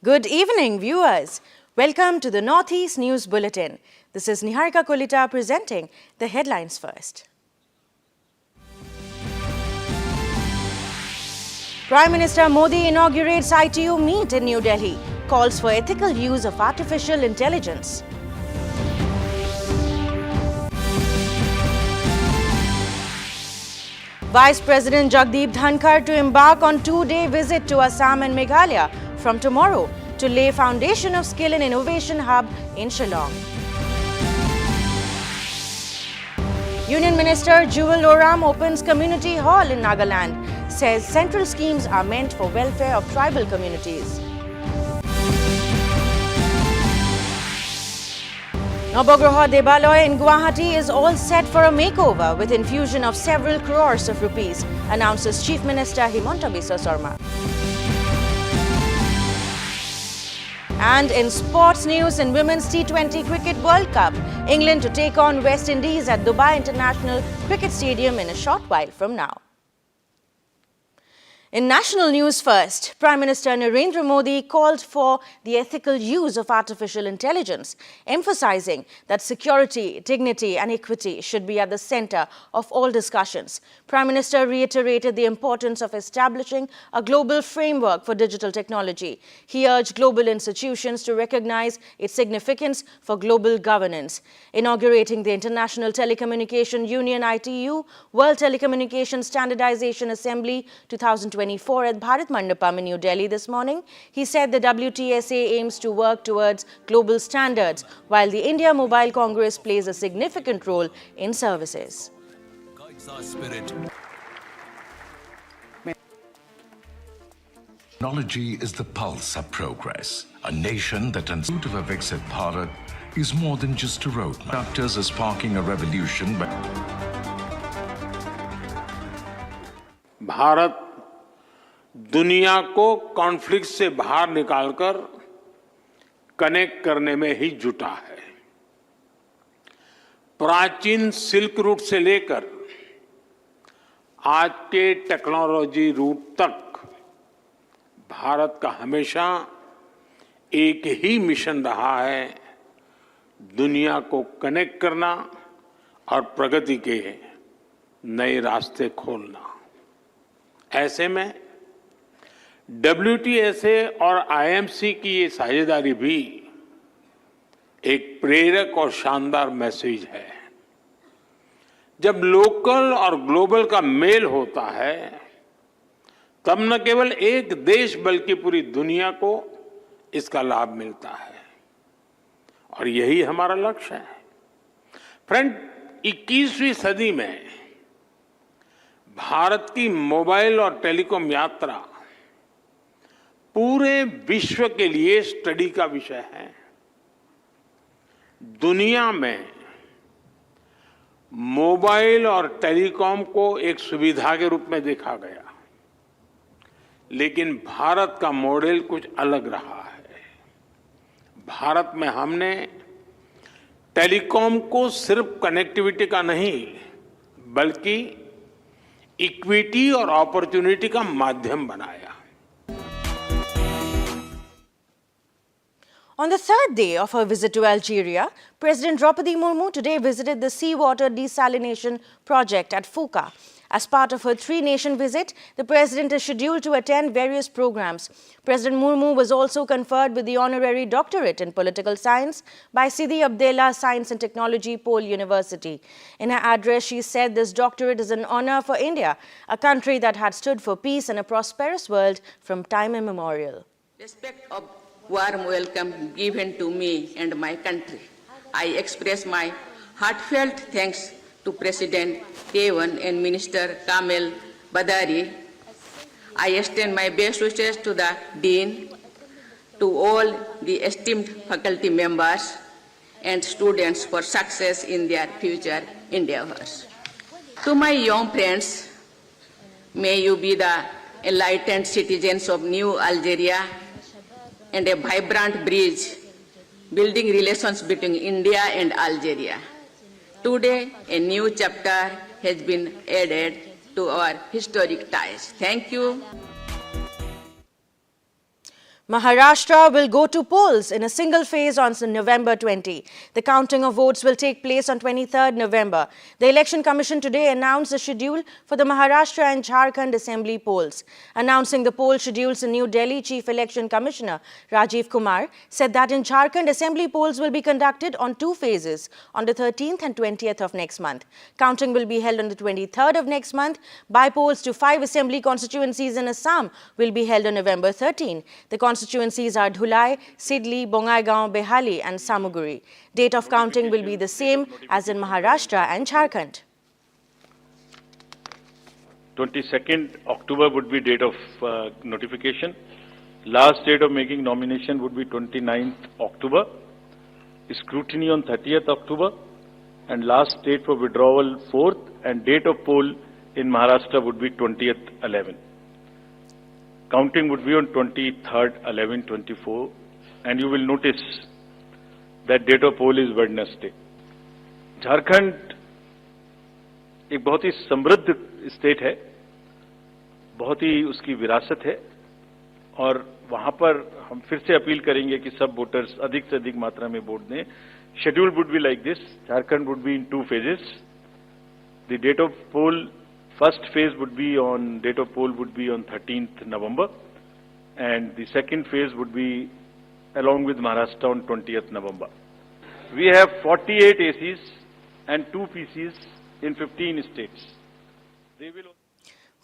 Good evening, viewers. Welcome to the Northeast News Bulletin. This is Niharika Kolita presenting the headlines first. Prime Minister Modi inaugurates ITU meet in New Delhi, calls for ethical use of artificial intelligence. Vice President Jagdeep Dhankar to embark on two-day visit to Assam and Meghalaya from tomorrow to lay foundation of skill and innovation hub in Shillong. Union Minister Jewel Oram opens community hall in Nagaland, says central schemes are meant for welfare of tribal communities. Navagraha Debalaya in Guwahati is all set for a makeover with infusion of several crores of rupees, announces Chief Minister Himanta Biswa Sarma. And in sports news, in Women's T20 Cricket World Cup, England to take on West Indies at Dubai International Cricket Stadium in a short while from now. In national news first, Prime Minister Narendra Modi called for the ethical use of artificial intelligence, emphasizing that security, dignity and equity should be at the center of all discussions. Prime Minister reiterated the importance of establishing a global framework for digital technology. He urged global institutions to recognize its significance for global governance. Inaugurating the International Telecommunication Union ITU World Telecommunication Standardization Assembly 2024 at Bharat Mandapam in New Delhi this morning, he said the WTSA aims to work towards global standards, while the India Mobile Congress plays a significant role in services. Technology is the pulse of progress. A nation that in pursuit of a Viksit Bharat is more than just a roadmap. Doctors are sparking a revolution. Bharat दुनिया को conflict से बाहर निकालकर connect करने में ही जुटा है। प्राचीन सिल्क रूट से लेकर आज के टेक्नोलॉजी रूट तक भारत का हमेशा एक ही मिशन रहा है, दुनिया को कनेक्ट करना और प्रगति के नए रास्ते खोलना। ऐसे में WTSA और IMC की ये साझेदारी भी एक प्रेरक और शानदार मैसेज है। जब लोकल और ग्लोबल का मेल होता है, तब न केवल एक देश बल्कि पूरी दुनिया को इसका लाभ मिलता है और यही हमारा लक्ष्य है। फ्रेंड, 21वीं सदी में भारत की मोबाइल और टेलीकॉम यात्रा पूरे विश्व के लिए स्टडी का विषय है। दुनिया में मोबाइल और टेलीकॉम को एक सुविधा के रूप में देखा गया, लेकिन भारत का मॉडल कुछ अलग रहा है। भारत में हमने टेलीकॉम को सिर्फ कनेक्टिविटी का नहीं, बल्कि इक्विटी और अपॉर्चुनिटी का माध्यम बनाया। On the third day of her visit to Algeria, President Draupadi Murmu today visited the seawater desalination project at Fuka. As part of her three-nation visit, the President is scheduled to attend various programs. President Murmu was also conferred with the honorary doctorate in political science by Sidi Abdallah Science and Technology Pole University. In her address, she said this doctorate is an honor for India, a country that had stood for peace and a prosperous world from time immemorial. Respect of warm welcome given to me and my country. I express my heartfelt thanks to President K1 and Minister Kamel Badari. I extend my best wishes to the Dean, to all the esteemed faculty members and students for success in their future endeavors. To my young friends, may you be the enlightened citizens of New Algeria and a vibrant bridge building relations between India and Algeria. Today, a new chapter has been added to our historic ties. Thank you. Maharashtra will go to polls in a single phase on November 20. The counting of votes will take place on 23rd November. The Election Commission today announced the schedule for the Maharashtra and Jharkhand Assembly polls. Announcing the poll schedules in New Delhi, Chief Election Commissioner Rajiv Kumar said that in Jharkhand, Assembly polls will be conducted on two phases on the 13th and 20th of next month. Counting will be held on the 23rd of next month. By polls to 5 Assembly constituencies in Assam will be held on November 13. The constituencies are Dhulai, Sidli, Bongaigaon, Behali and Samuguri. Date of counting will be the same as in Maharashtra and Jharkhand. 22nd October would be date of notification. Last date of making nomination would be 29th October. Scrutiny on 30th October. And last date for withdrawal 4th, and date of poll in Maharashtra would be 20th 11. Counting would be on 23rd 11 24, and you will notice that date of poll is Wednesday. Jharkhand एक बहुत ही समृद्ध state है, बहुत ही उसकी विरासत है, और वहां पर हम फिर से अपील करेंगे कि सब वोटर्स अधिक से अधिक मात्रा में वोट दें. Schedule would be like this. Jharkhand would be in two phases. The date of poll, first phase would be on, date of poll would be on 13th November, and the second phase would be along with Maharashtra on 20th November. We have 48 ACs and 2 PCs in 15 states. They will...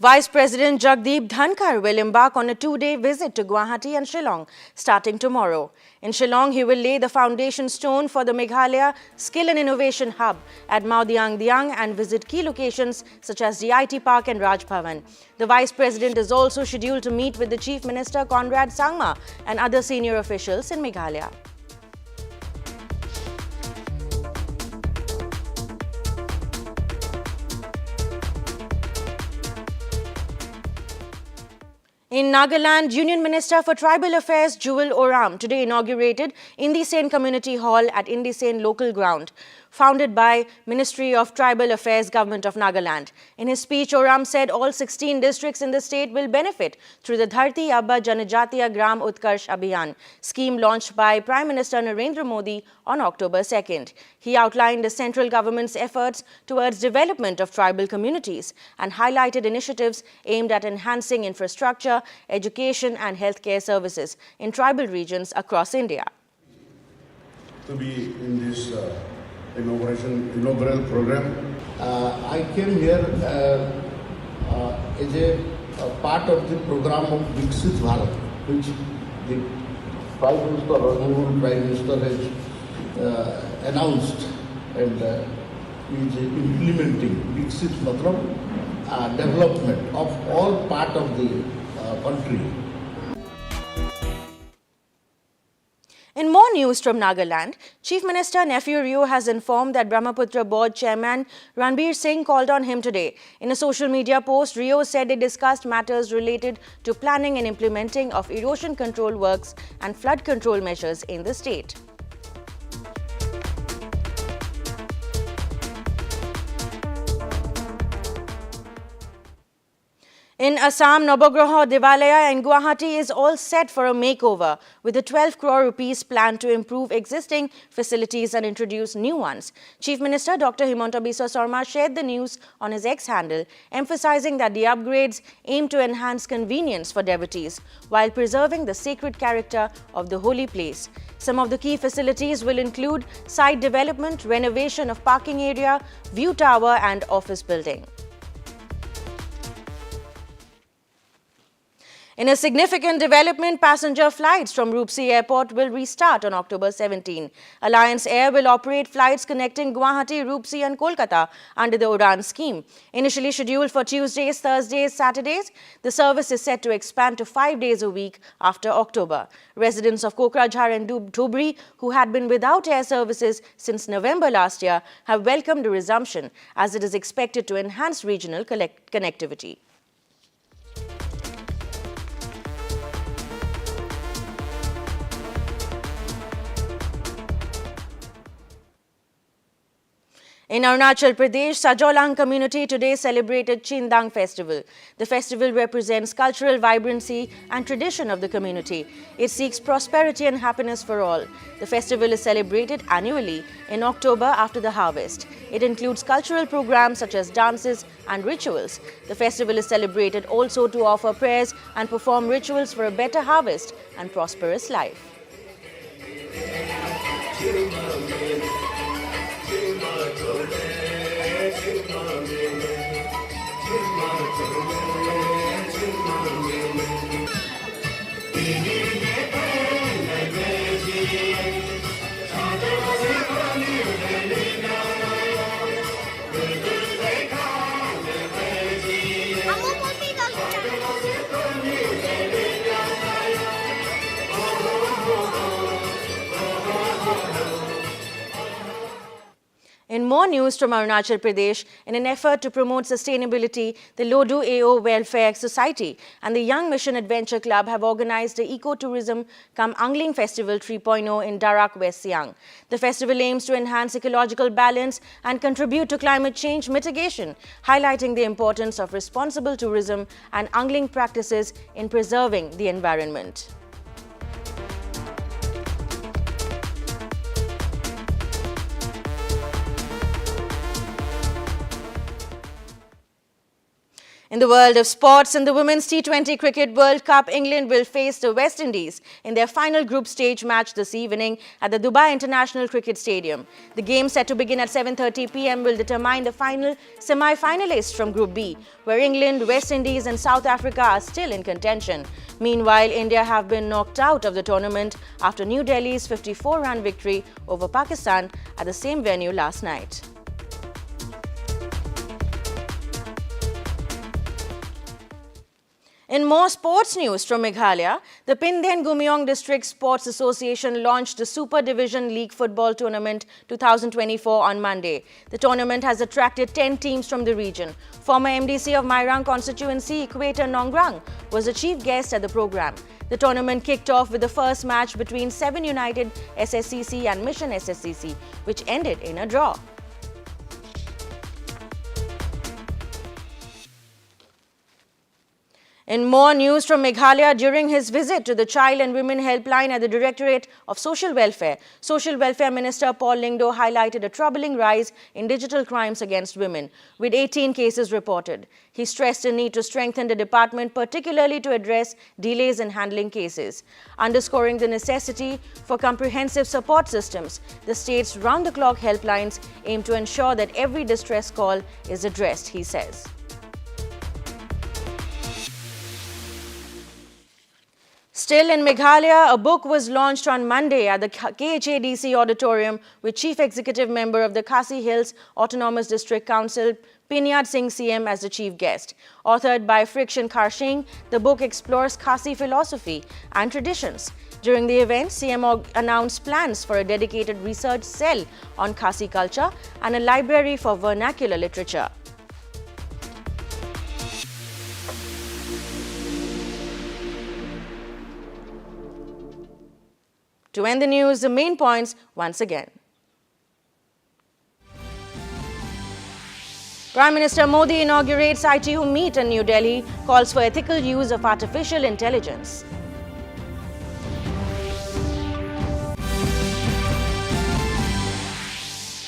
Vice President Jagdeep Dhankar will embark on a 2-day visit to Guwahati and Shillong starting tomorrow. In Shillong, he will lay the foundation stone for the Meghalaya Skill and Innovation Hub at Mawdiang and visit key locations such as the IT Park and Raj Bhavan. The Vice President is also scheduled to meet with the Chief Minister Conrad Sangma and other senior officials in Meghalaya. In Nagaland, Union Minister for Tribal Affairs Jewel Oram today inaugurated Indi Sen Community Hall at Indi Sen Local Ground, founded by Ministry of Tribal Affairs, Government of Nagaland. In his speech, Oram said all 16 districts in the state will benefit through the Dharti Abba Janajatiya Gram Utkarsh Abhiyan scheme launched by Prime Minister Narendra Modi on October 2nd. He outlined the central government's efforts towards development of tribal communities and highlighted initiatives aimed at enhancing infrastructure, education and healthcare services in tribal regions across India. To be in this inaugural program, I came here as a part of the program of Viksit Bharat, which the Prime Minister, Honorable Prime Minister has announced and is implementing. Viksit Matlab development of all part of the country. In more news from Nagaland, Chief Minister Nephew Rio has informed that Brahmaputra Board Chairman Ranbir Singh called on him today. In a social media post, Rio said they discussed matters related to planning and implementing of erosion control works and flood control measures in the state. In Assam, Nabagraha Devalaya in Guwahati is all set for a makeover, with a 12 crore rupees plan to improve existing facilities and introduce new ones. Chief Minister Dr. Himanta Biswa Sarma shared the news on his X handle, emphasizing that the upgrades aim to enhance convenience for devotees while preserving the sacred character of the holy place. Some of the key facilities will include site development, renovation of parking area, view tower and office building. In a significant development, passenger flights from Roopsi Airport will restart on October 17. Alliance Air will operate flights connecting Guwahati, Roopsi and Kolkata under the Udan scheme. Initially scheduled for Tuesdays, Thursdays, Saturdays, the service is set to expand to 5 days a week after October. Residents of Kokrajhar and Dhubri, who had been without air services since November last year, have welcomed the resumption as it is expected to enhance regional connectivity. In Arunachal Pradesh, Sajolang community today celebrated Chindang festival. The festival represents cultural vibrancy and tradition of the community. It seeks prosperity and happiness for all. The festival is celebrated annually in October after the harvest. It includes cultural programs such as dances and rituals. The festival is celebrated also to offer prayers and perform rituals for a better harvest and prosperous life. In more news from Arunachal Pradesh, in an effort to promote sustainability, the Lodu AO Welfare Society and the Young Mission Adventure Club have organized the Ecotourism Cum Angling Festival 3.0 in Darak, West Siang. The festival aims to enhance ecological balance and contribute to climate change mitigation, highlighting the importance of responsible tourism and angling practices in preserving the environment. In the world of sports, in the Women's T20 Cricket World Cup, England will face the West Indies in their final group stage match this evening at the Dubai International Cricket Stadium. The game, set to begin at 7:30 p.m., will determine the final semi-finalists from Group B, where England, West Indies and South Africa are still in contention. Meanwhile, India have been knocked out of the tournament after New Delhi's 54-run victory over Pakistan at the same venue last night. In more sports news from Meghalaya, the Pindhen Gumyong District Sports Association launched the Super Division League Football Tournament 2024 on Monday. The tournament has attracted 10 teams from the region. Former MDC of Mairang constituency, Equator Nongrang, was the chief guest at the program. The tournament kicked off with the first match between 7 United SSCC and Mission SSCC, which ended in a draw. In more news from Meghalaya, during his visit to the Child and Women Helpline at the Directorate of Social Welfare Minister Paul Lyngdoh highlighted a troubling rise in digital crimes against women, with 18 cases reported. He stressed the need to strengthen the department, particularly to address delays in handling cases. Underscoring the necessity for comprehensive support systems, the state's round-the-clock helplines aim to ensure that every distress call is addressed, he says. Still in Meghalaya, a book was launched on Monday at the KHADC auditorium with Chief Executive Member of the Khasi Hills Autonomous District Council, Pinyat Singh CM, as the chief guest. Authored by Friction Kharsing, the book explores Khasi philosophy and traditions. During the event, CM announced plans for a dedicated research cell on Khasi culture and a library for vernacular literature. To end the news, the main points once again. Prime Minister Modi inaugurates ITU meet in New Delhi, calls for ethical use of artificial intelligence.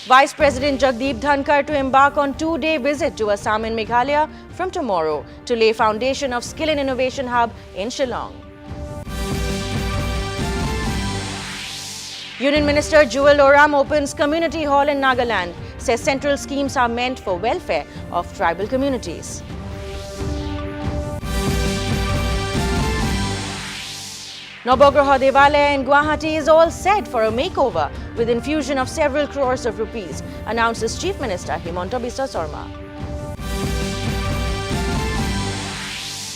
Vice President Jagdeep Dhankar to embark on two-day visit to Assam and Meghalaya from tomorrow to lay foundation of Skill and Innovation Hub in Shillong. Union Minister Jewel Oram opens community hall in Nagaland, says central schemes are meant for welfare of tribal communities. Nobograha Devalaya in Guwahati is all set for a makeover with infusion of several crores of rupees, announces Chief Minister Himanta Biswa Sarma.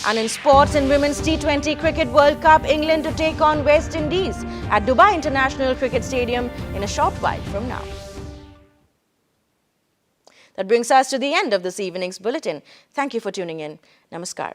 And in sports, in Women's T20 Cricket World Cup, England to take on West Indies at Dubai International Cricket Stadium in a short while from now. That brings us to the end of this evening's bulletin. Thank you for tuning in. Namaskar.